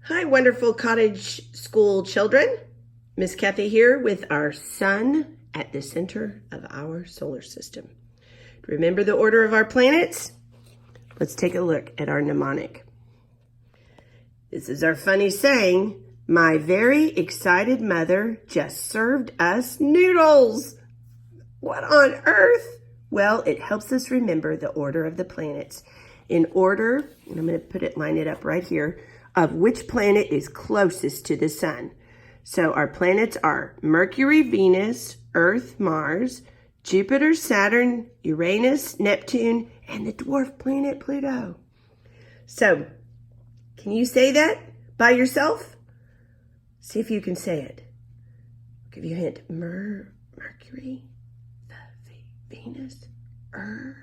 Hi, wonderful cottage school children. Miss Kathy here with our sun at the center of our solar system. Remember the order of our planets? Let's take a look at our mnemonic. This is our funny saying. My very excited mother just served us noodles. What on earth? Well, it helps us remember the order of the planets. In order, and I'm going to line it up right here, of which planet is closest to the sun. So our planets are Mercury, Venus, Earth, Mars, Jupiter, Saturn, Uranus, Neptune, and the dwarf planet Pluto. So, can you say that by yourself? See if you can say it. I'll give you a hint. Mercury, Venus, Earth,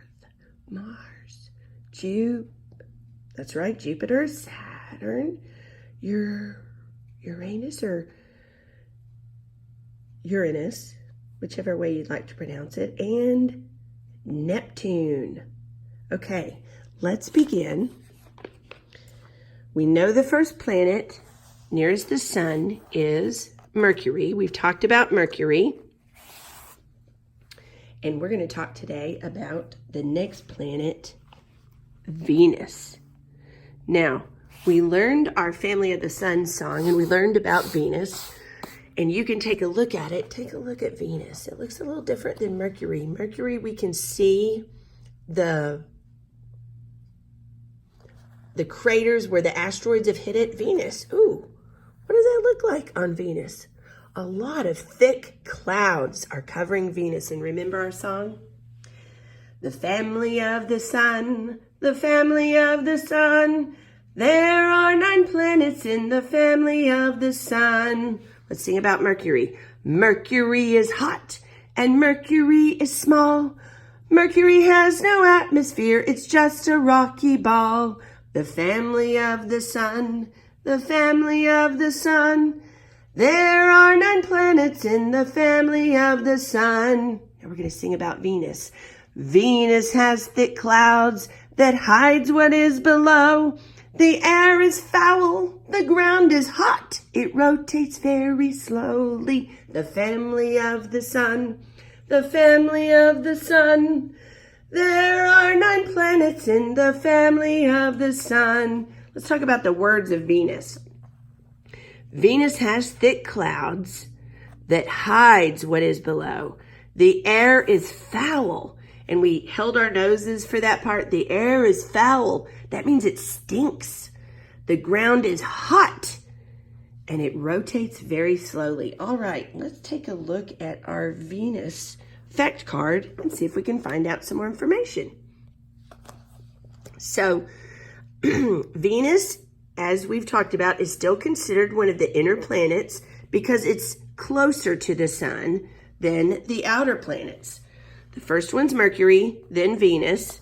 Mars, that's right, Jupiter, Saturn, Uranus or Uranus, whichever way you'd like to pronounce it, and Neptune. Okay, let's begin. We know the first planet nearest the sun is Mercury. We've talked about Mercury. And we're going to talk today about the next planet, Venus. Now, we learned our Family of the Sun song, and we learned about Venus. And you can take a look at it. Take a look at Venus. It looks a little different than Mercury. Mercury, we can see the craters where the asteroids have hit it. Venus, ooh, what does that look like on Venus? A lot of thick clouds are covering Venus. And remember our song? The family of the sun, the family of the sun. There are 9 planets in the family of the sun. Let's sing about Mercury. Mercury is hot and Mercury is small. Mercury has no atmosphere, it's just a rocky ball. The family of the sun, the family of the sun. There are 9 planets in the family of the sun. Now we're going to sing about Venus. Venus has thick clouds that hides what is below. The air is foul, the ground is hot. It rotates very slowly. The family of the sun, the family of the sun. There are 9 planets in the family of the sun. Let's talk about the words of Venus. Venus has thick clouds that hides what is below. The air is foul. And we held our noses for that part. The air is foul. That means it stinks. The ground is hot. And it rotates very slowly. All right, let's take a look at our Venus fact card and see if we can find out some more information. So, Venus, as we've talked about, is still considered one of the inner planets because it's closer to the sun than the outer planets. The first one's Mercury, then Venus.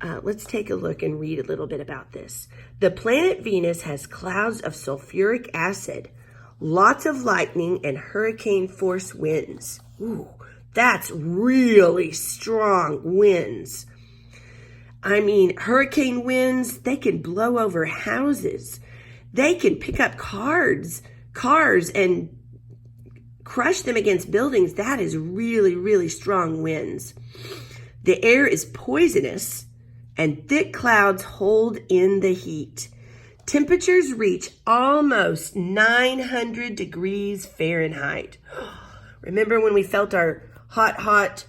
Let's take a look and read a little bit about this. The planet Venus has clouds of sulfuric acid, lots of lightning, and hurricane force winds. Ooh, that's really strong winds. I mean, hurricane winds, they can blow over houses. They can pick up cars and crush them against buildings. That is really, really strong winds. The air is poisonous and thick clouds hold in the heat. Temperatures reach almost 900 degrees Fahrenheit. Remember when we felt our hot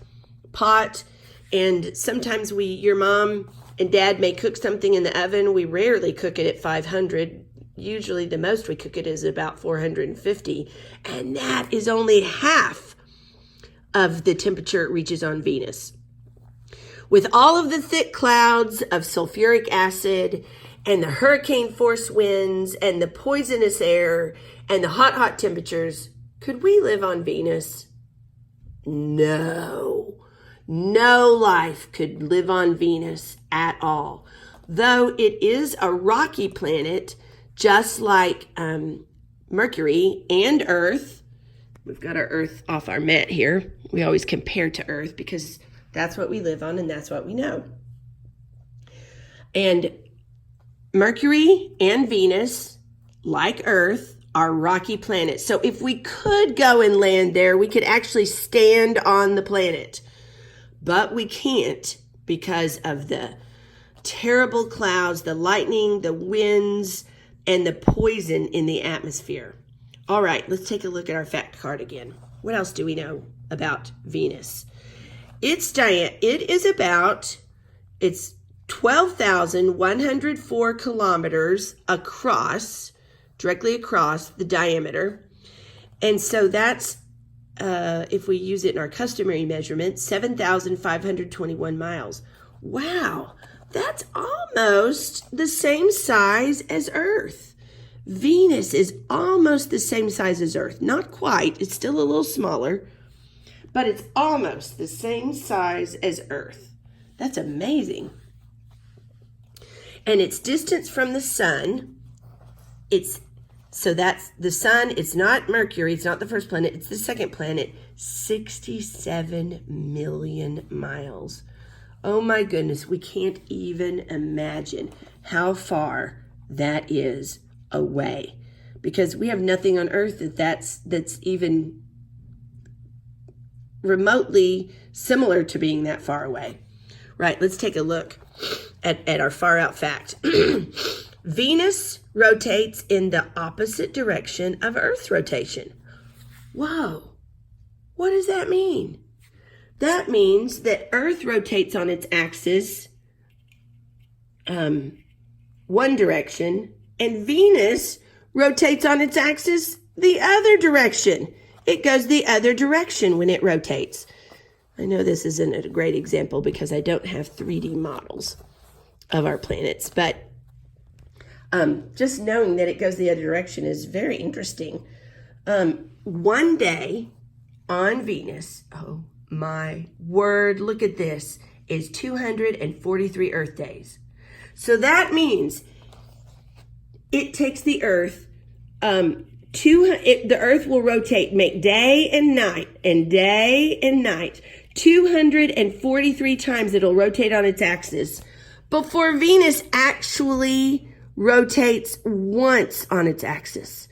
pot, and sometimes your mom and dad may cook something in the oven. We rarely cook it at 500. Usually the most we cook it is about 450. And that is only half of the temperature it reaches on Venus. With all of the thick clouds of sulfuric acid and the hurricane force winds and the poisonous air and the hot temperatures, could we live on Venus? No. No life could live on Venus at all. Though it is a rocky planet, just like Mercury and Earth. We've got our Earth off our mat here. We always compare to Earth because that's what we live on and that's what we know. And Mercury and Venus like Earth, are rocky planets. So if we could go and land there, we could actually stand on the planet. But we can't because of the terrible clouds, the lightning, the winds, and the poison in the atmosphere. All right, let's take a look at our fact card again. What else do we know about Venus? It's 12,104 kilometers across, directly across the diameter. And so that's, if we use it in our customary measurement, 7,521 miles. Wow, that's almost the same size as Earth. Venus is almost the same size as Earth. Not quite, it's still a little smaller, but it's almost the same size as Earth. That's amazing. And its distance from the sun, so that's the sun, it's not Mercury, it's not the first planet, it's the second planet, 67 million miles. Oh my goodness, we can't even imagine how far that is away, because we have nothing on Earth that's even remotely similar to being that far away. Right, let's take a look at our far out fact. Venus rotates in the opposite direction of Earth's rotation. Whoa, what does that mean? That means that Earth rotates on its axis one direction, and Venus rotates on its axis the other direction. It goes the other direction when it rotates. I know this isn't a great example because I don't have 3D models of our planets, but just knowing that it goes the other direction is very interesting. One day on Venus, oh my word, look at this, is 243 Earth days. So that means it takes the Earth, the Earth will rotate, make day and night, 243 times it'll rotate on its axis before Venus actually rotates once on its axis.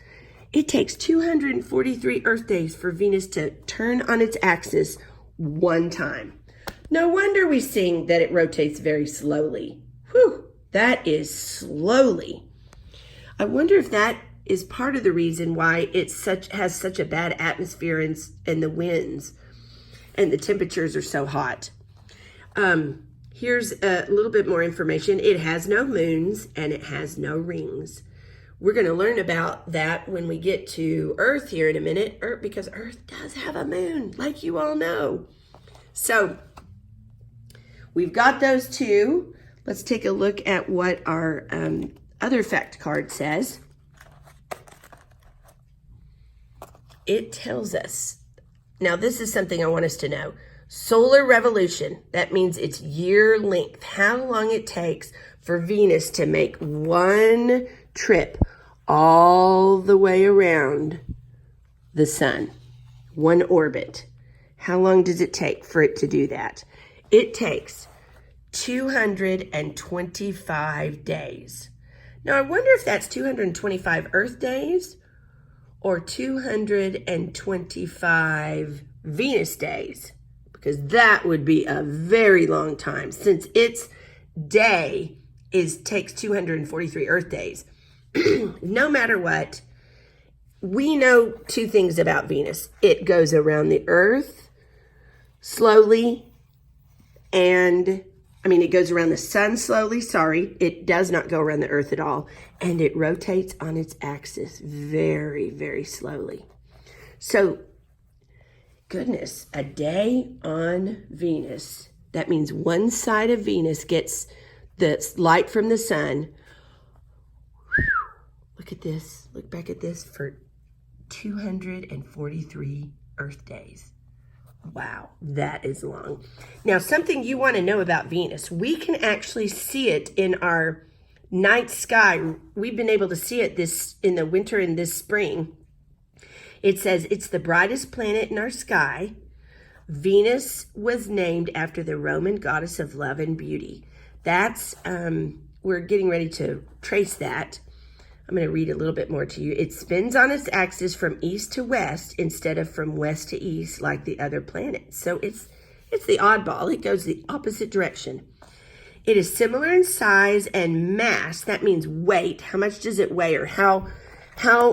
It takes 243 Earth days for Venus to turn on its axis one time. No wonder we sing that it rotates very slowly. Whew, that is slowly. I wonder if that is part of the reason why it has such a bad atmosphere and the winds and the temperatures are so hot. Here's a little bit more information. It has no moons and it has no rings. We're going to learn about that when we get to Earth here in a minute, because Earth does have a moon, like you all know. So we've got those two. Let's take a look at what our other fact card says. It tells us, now this is something I want us to know. Solar revolution, that means it's year length, how long it takes for Venus to make one trip all the way around the sun, one orbit. How long does it take for it to do that? It takes 225 days. Now I wonder if that's 225 Earth days or 225 Venus days, because that would be a very long time since its day takes 243 Earth days. No matter what, we know two things about Venus. It goes around the Earth slowly, it goes around the sun slowly, it does not go around the Earth at all, and it rotates on its axis very, very slowly. So, goodness, a day on Venus, that means one side of Venus gets the light from the sun. Look at this, look back at this, for 243 Earth days. Wow, that is long. Now, something you want to know about Venus, we can actually see it in our night sky. We've been able to see it in the winter and this spring. It says it's the brightest planet in our sky. Venus was named after the Roman goddess of love and beauty. That's, we're getting ready to trace that. I'm going to read a little bit more to you. It spins on its axis from east to west instead of from west to east like the other planets. So it's the oddball. It goes the opposite direction. It is similar in size and mass. That means weight. How much does it weigh, or how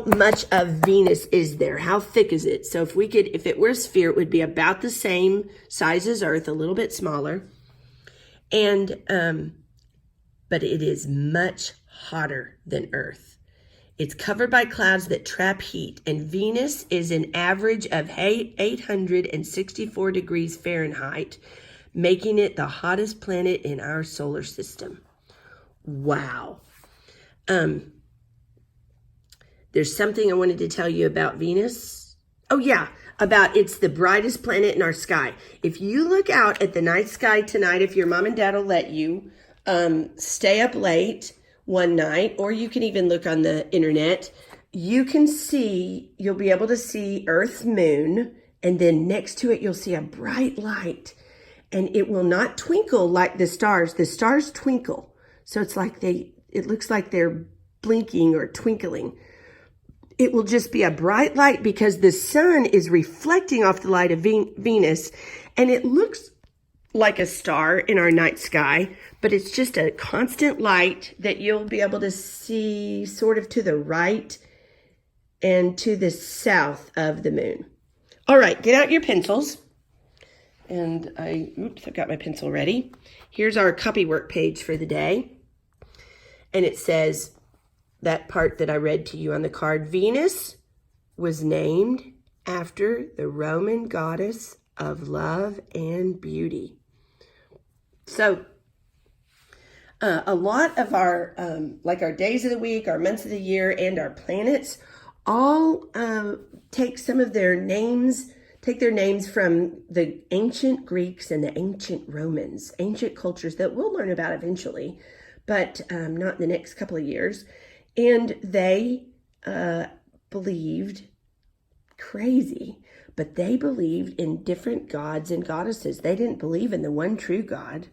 much of Venus is there? How thick is it? So if it were a sphere, it would be about the same size as Earth, a little bit smaller. And but it is much hotter than Earth. It's covered by clouds that trap heat, and Venus is an average of 864 degrees Fahrenheit, making it the hottest planet in our solar system. Wow. There's something I wanted to tell you about Venus. Oh yeah, it's the brightest planet in our sky. If you look out at the night sky tonight, if your mom and dad will let you, stay up late one night, or you can even look on the internet, you'll be able to see Earth's moon, and then next to it, you'll see a bright light, and it will not twinkle like the stars. The stars twinkle. So it's like it looks like they're blinking or twinkling. It will just be a bright light because the sun is reflecting off the light of Venus, and it looks like a star in our night sky, but it's just a constant light that you'll be able to see sort of to the right and to the south of the moon. All right, get out your pencils. And I've got my pencil ready. Here's our copywork page for the day. And it says, that part that I read to you on the card, Venus was named after the Roman goddess of love and beauty. So a lot of our, like our days of the week, our months of the year, and our planets all take their names from the ancient Greeks and the ancient Romans, ancient cultures that we'll learn about eventually, but not in the next couple of years. And they believed, crazy, but they believed in different gods and goddesses. They didn't believe in the one true God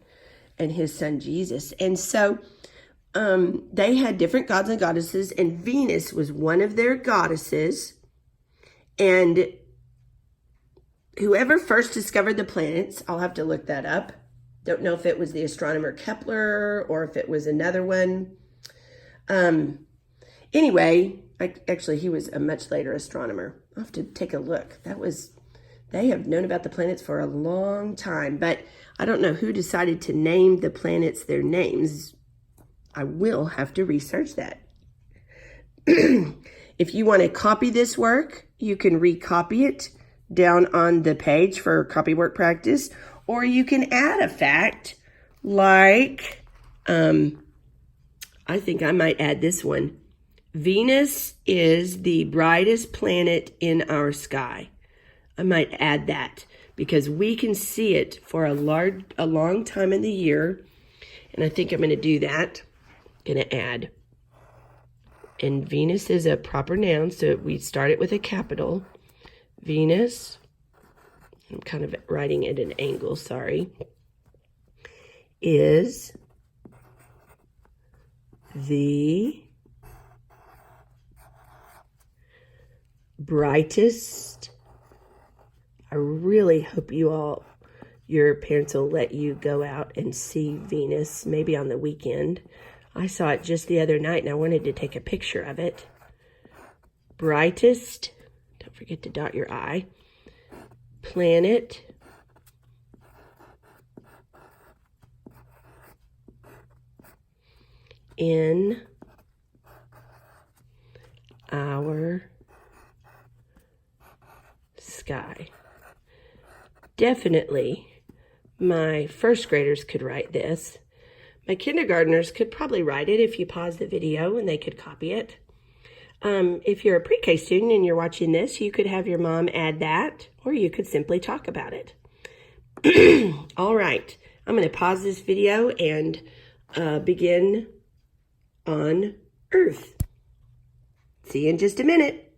and his son Jesus. And so they had different gods and goddesses, and Venus was one of their goddesses. And whoever first discovered the planets, I'll have to look that up. Don't know if it was the astronomer Kepler or if it was another one. Anyway, actually, he was a much later astronomer. I'll have to take a look. They have known about the planets for a long time, but I don't know who decided to name the planets their names. I will have to research that. If you want to copy this work, you can recopy it down on the page for copywork practice, or you can add a fact like, I think I might add this one. Venus is the brightest planet in our sky. I might add that because we can see it for a long time in the year. And I think I'm going to do that. Going to add. And Venus is a proper noun, so we start it with a capital. Venus. I'm kind of writing it at an angle, sorry. Is the brightest. I really hope your parents will let you go out and see Venus, maybe on the weekend. I saw it just the other night and I wanted to take a picture of it. Brightest, don't forget to dot your I, planet in our sky. Definitely, my first graders could write this. My kindergartners could probably write it if you pause the video and they could copy it. If you're a pre-K student and you're watching this, you could have your mom add that, or you could simply talk about it. All right, I'm going to pause this video and begin on Earth. See you in just a minute.